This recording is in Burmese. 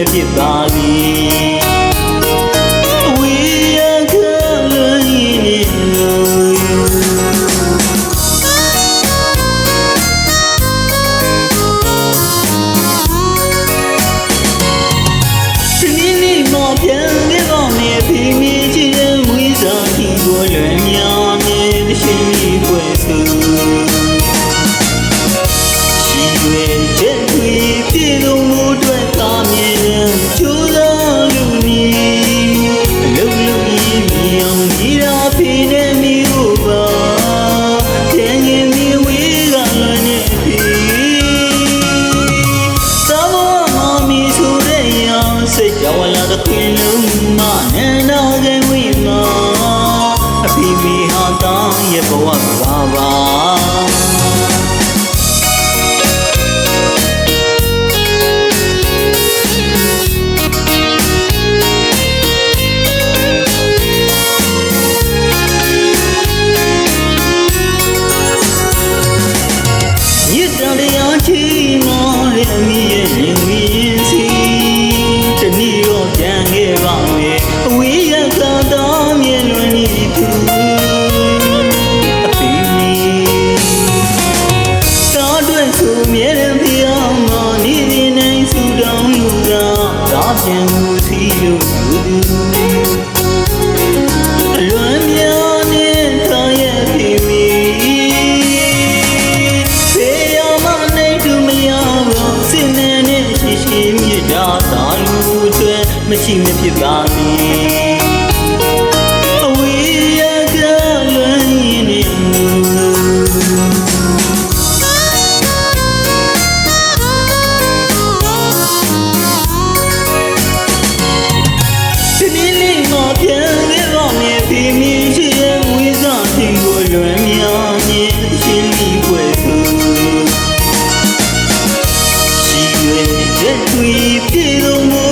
ဖြစ်ပါပြီအဝေးရကလွန်ရင်နေလို့ဒီနေ့မှပြန်ခဲ့ပါမယ်ဖေးမေးချင်ဝိဇာတီကိုလွန်များနေသရှင်ကြီးပွဲသူရှိရွယ်ချက်တွေပြေလုံးမှုအတွက်သာမြင်ကျိုးစားလူနီအလုံးလုံးကြီးမြောင်ကြီးရာဖေးနေမိကိုပါတဲ့ငင်မီဝေးကလွန်နေပြီသာမမမီဆိုတဲ့ရောင်စိတ်ကြောင်လာတဲ့ခွင်လုံးမနဲ့နာခဲ့ဝိမာအဖေမီဟာတောင်းရဲ့ဘဝပါပါတရားချီမောရဲ့မိရဲ့ရင်ဝင်းစီတနည်းရောပြန်ခဲ့ပါမယ်အဝေးရသာတော်မြင်လွန်နေသူအဖေမီတော်အတွက်ဆိုမြဲတဲ့ဖေအောင်မနေနေနိုင်စုတောင်းလူကဒါပြန်ကိုစီလို့သူအလွန်များနေတဲ့ရဲ့ဖေမီမရှိမဖြစ်ပါဘူးအဝေးရကလွန်ရင်နေဒီနေ့မှပြန်ခဲ့ပါမယ်ဖေးမေးချင်ဝိဇာတီကိုလွန်များနေရှင်ကြီးပွဲသူရှိရွယ်ချက်တွေပြေလုံး